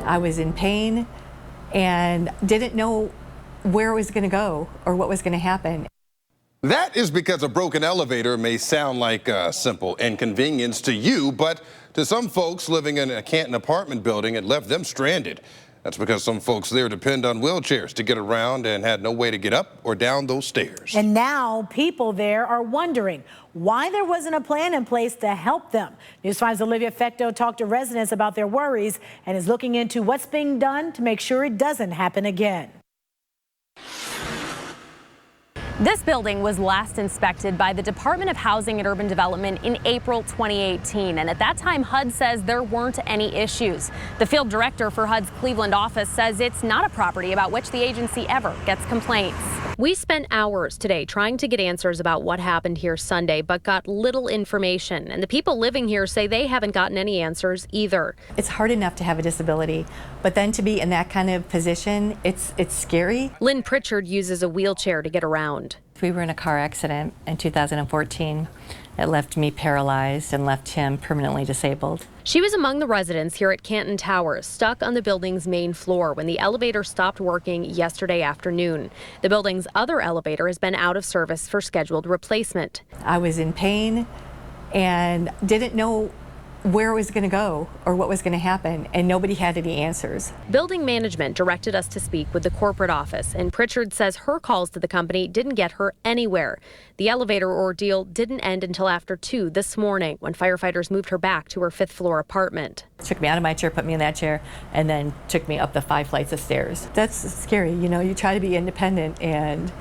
I was in pain and didn't know where it was going to go or what was going to happen. That is because a broken elevator may sound like a simple inconvenience to you, but to some folks living in a Canton apartment building, it left them stranded. That's because some folks there depend on wheelchairs to get around and had no way to get up or down those stairs. And now people there are wondering why there wasn't a plan in place to help them. News 5's Olivia Fecto talked to residents about their worries and is looking into what's being done to make sure it doesn't happen again. This building was last inspected by the Department of Housing and Urban Development in April 2018, and at that time HUD says there weren't any issues. The field director for HUD's Cleveland office says it's not a property about which the agency ever gets complaints. We spent hours today trying to get answers about what happened here Sunday, but got little information, and the people living here say they haven't gotten any answers either. It's hard enough to have a disability, but then to be in that kind of position, it's scary. Lynn Pritchard uses a wheelchair to get around. We were in a car accident in 2014. It left me paralyzed and left him permanently disabled. She was among the residents here at Canton Towers, stuck on the building's main floor when the elevator stopped working yesterday afternoon. The building's other elevator has been out of service for scheduled replacement. I was in pain and didn't know where it was going to go or what was going to happen, and nobody had any answers. Building management directed us to speak with the corporate office, and Pritchard says her calls to the company didn't get her anywhere. The elevator ordeal didn't end until after 2 this morning when firefighters moved her back to her 5th floor apartment. Took me out of my chair, put me in that chair, and then took me up the 5 flights of stairs. That's scary, you know, you try to be independent and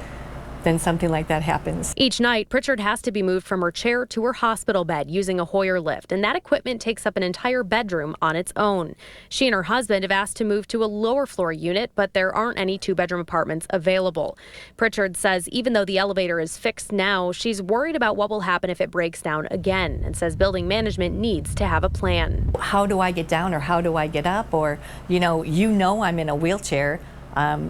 then something like that happens. Each night, Pritchard has to be moved from her chair to her hospital bed using a Hoyer lift, and that equipment takes up an entire bedroom on its own. She and her husband have asked to move to a lower floor unit, but there aren't any 2-bedroom apartments available. Pritchard says even though the elevator is fixed now, she's worried about what will happen if it breaks down again, and says building management needs to have a plan. How do I get down, or how do I get up? Or, you know I'm in a wheelchair.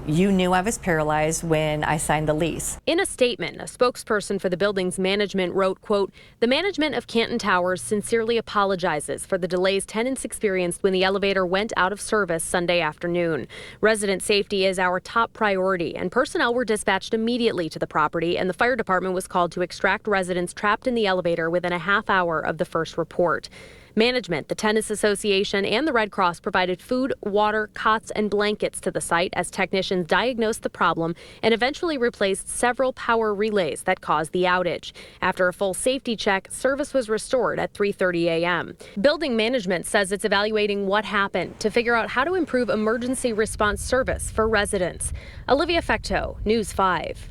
You knew I was paralyzed when I signed the lease. In a statement, a spokesperson for the building's management wrote, quote, "The management of Canton Towers sincerely apologizes for the delays tenants experienced when the elevator went out of service Sunday afternoon. Resident safety is our top priority, and personnel were dispatched immediately to the property, and the fire department was called to extract residents trapped in the elevator within a half hour of the first report." Management, the Tennis Association, and the Red Cross provided food, water, cots, and blankets to the site as technicians diagnosed the problem and eventually replaced several power relays that caused the outage. After a full safety check, service was restored at 3:30 a.m. Building management says it's evaluating what happened to figure out how to improve emergency response service for residents. Olivia Fecto, News 5.